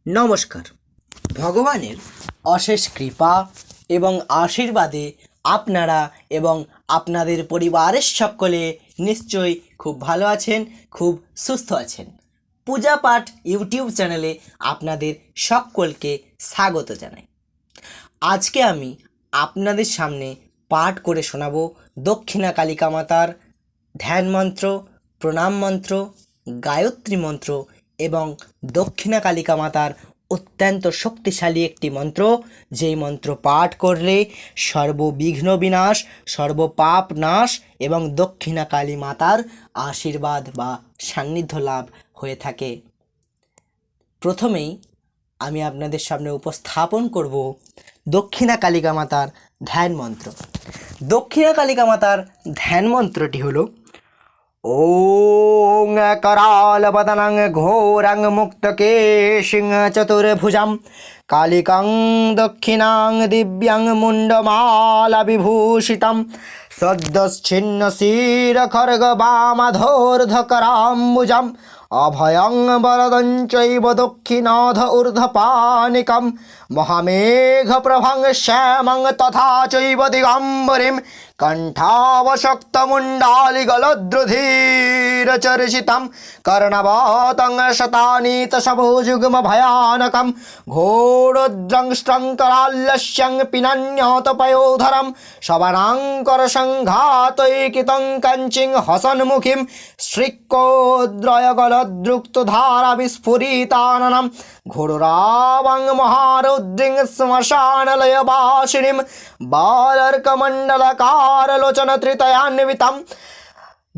নমস্কার। ভগবানের অশেষ কৃপা এবং আশীর্বাদে আপনারা এবং আপনাদের পরিবারের সকলে নিশ্চয়ই খুব ভালো আছেন, খুব সুস্থ আছেন। পূজা পাঠ ইউটিউব চ্যানেলে আপনাদের সকলকে স্বাগত জানাই। আজকে আমি আপনাদের সামনে পাঠ করে শোনাবো দক্ষিণা কালিকা মাতার ধ্যান মন্ত্র, প্রণাম মন্ত্র, গায়ত্রী মন্ত্র এবং দক্ষিণা কালিকা মাতার অত্যন্ত শক্তিশালী একটি মন্ত্র, যেই মন্ত্র পাঠ করলে সর্ববিঘ্ন বিনাশ, সর্বপাপ নাশ এবং দক্ষিণা কালী মাতার আশীর্বাদ বা সান্নিধ্য লাভ হয়ে থাকে। প্রথমেই আমি আপনাদের সামনে উপস্থাপন করব দক্ষিণা কালিকা মাতার ধ্যান মন্ত্র। দক্ষিণা কালিকা মাতার ধ্যান মন্ত্রটি হলো ওং करालवदनं घोरं मुक्तकेशिं चतुर्भुजं कालिकां दक्षिणां दिव्यां मुण्डमालाविभूषितं सद्यश्चिन्नशीरखड्गवामधोर्धकराम्बुजम् अभयं वरदं चैव दक्षिणाध ऊर्ध्वपानिकं महामेघप्रभं श्यामं तथा चैव दिगम्बरीं कण्ठावशक्तमुण्डालिगलद्रुधिरचर्चितं कर्णवतं शतानीतशभुजुग्मभयानकं घोरोद्रंष्ट्रं कराल्लस्यं पिनन्यतपयोधरं शवनाङ्करसङ्घातैकितं कञ्चिं हसन्मुखीं श्रीकोद्रयगलद्रुक्तधाराविस्फुरिताननं घोररावं महारुद्रिं श्मशानलयवासिनीं बालर्कमण्डलकारलोचनत्रितयान्वितं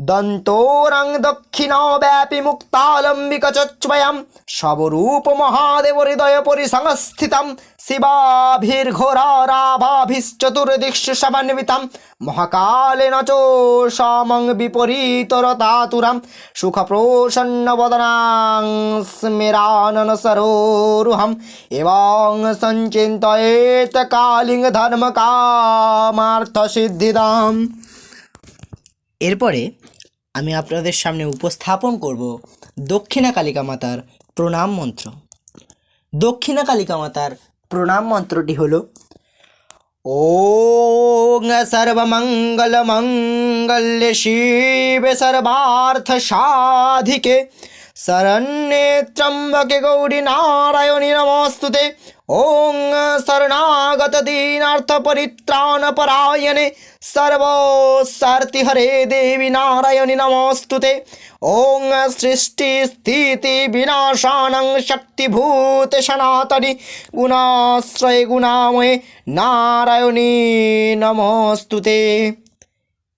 दन्तोरं दक्षिणव्यापि मुक्तालम्बिकचच्वयं शवरूपमहादेवहृदयपरिसंस्थितं शिवाभिर्घोराराभाभिश्चतुर्दिक्षु समन्वितं महाकालेन चोषामं विपरीतरतातुरं सुखप्रसन्नवदनां स्मिराननसरोरुहम् एवं सञ्चिन्तयेत् कालिं धर्मकामार्थसिद्धिदाम्। এরপরে আমি আপনাদের সামনে উপস্থাপন করব দক্ষিণা কালিকা মাতার প্রণাম মন্ত্র। দক্ষিণা কালিকা মাতার প্রণাম মন্ত্রটি হলো ওং সর্বমঙ্গলমঙ্গল্যে শিবে সর্বার্থ সাধিকে শরণ্যে ত্র্যম্বকে গৌরী নারায়ণী নমস্তুতে। ওং শরণাগত দীনার্থ পরিত্রাণ পরায়ণে সর্বস্বার্থিহরে দেবী নারায়ণী নমস্তুতে। ওং সৃষ্টি স্থিতি বিনাশানং শক্তিভূত সনাতনী গুণাশ্রয়ে গুণাময়ে নারায়ণী নমস্তুতে।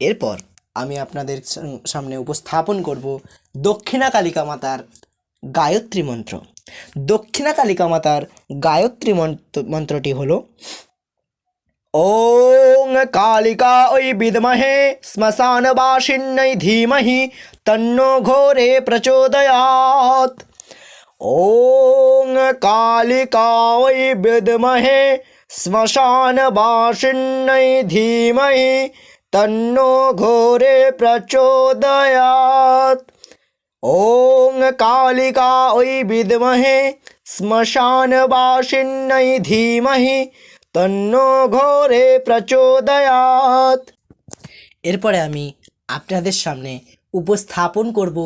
এরপর আমি আপনাদের সামনে উপস্থাপন করব দক্ষিণা কালিকা মাতার গায়ত্রী মন্ত্র। দক্ষিণা কালিকা মাতার গায়ত্রী মন্ত্রটি হলো ওং কালিকাयै বিদ্মহে শ্মশানবাসিন্যৈ ধীমহি তন্নো ঘোরে প্রচোদয়াৎ। ওং কালিকাयै বিদ্মহে শ্মশানবাসিন্যৈ ধীমহি তন্নো ঘোরে প্রচোদয়াৎ। ওং কালিকাयै বিদ্মহে শ্মশানবাসিন্যৈ ধীমহি তন্নো ঘোরে প্রচোদয়াৎ। এরপরে আমি আপনাদের সামনে উপস্থাপন করব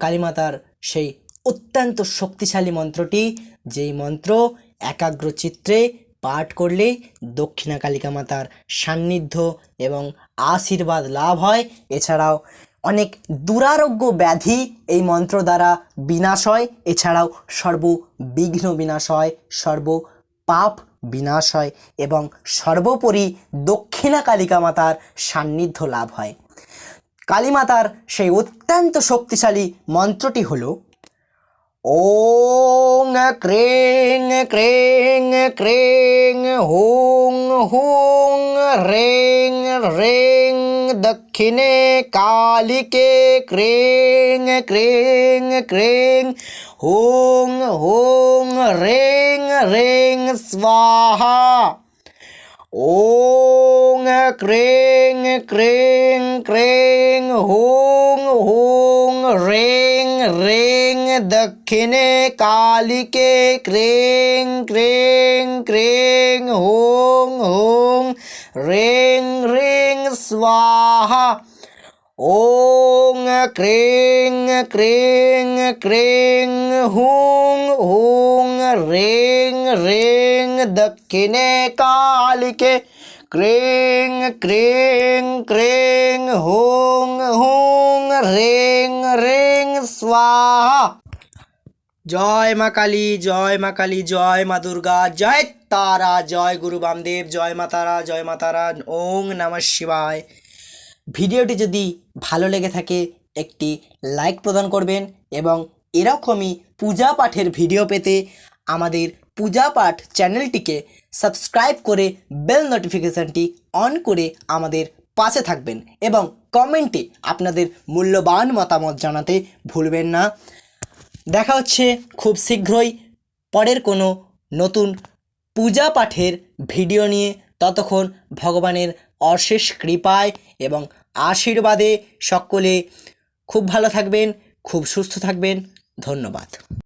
কালীমাতার সেই অত্যন্ত শক্তিশালী মন্ত্রটি, যেই মন্ত্র একাগ্র চিত্রে পাঠ করলে দক্ষিণা কালিকা মাতার সান্নিধ্য এবং আশীর্বাদ লাভ হয়। এছাড়াও অনেক দুরারোগ্য ব্যাধি এই মন্ত্র দ্বারা বিনাশ হয়। এছাড়াও সর্ববিঘ্ন বিনাশ হয়, সর্বপাপ বিনাশ হয় এবং সর্বোপরি দক্ষিণা কালিকা মাতার সান্নিধ্য লাভ হয়। কালীমাতার সেই অত্যন্ত শক্তিশালী মন্ত্রটি হলো ওং ক্রেং ক্রেং ক্রেং হুং হুং রেং রেং দক্ষিণে কালিকে ক্রেং ক্রেং ক্রেং হুং হুং রেং রেং স্বাহা। ওং ক্রেং ক্রেং ক্রেং হুং হুং রেং রেং दक्षिणे कालिके क्रें क्रें क्रें हों हों रें रें स्वाहा। ॐ क्रें क्रें क्रें हूं हूं रें रें दक्षिणे कालिके क्रें क्रें क्रें हों हों रें रें स्वाहा। জয় মা কালী, জয় মা কালী, জয় মা দুর্গা, জয় তারা, জয় গুরু বামদেব, জয় মা তারা, জয় মা তারা, ওং নমঃ শিবায়। ভিডিওটি যদি ভালো লেগে থাকে একটি লাইক প্রদান করবেন এবং এরকমই পূজা পাঠের ভিডিও পেতে আমাদের পূজা পাঠ চ্যানেলটিকে সাবস্ক্রাইব করে বেল নোটিফিকেশানটি অন করে আমাদের পাশে থাকবেন এবং কমেন্টে আপনাদের মূল্যবান মতামত জানাতে ভুলবেন না। দেখা হচ্ছে খুব শীঘ্রই পরের কোনো নতুন পূজা পাঠের ভিডিও নিয়ে। ততক্ষণ ভগবানের অশেষ কৃপায় এবং আশীর্বাদে সকলে খুব ভালো থাকবেন, খুব সুস্থ থাকবেন। ধন্যবাদ।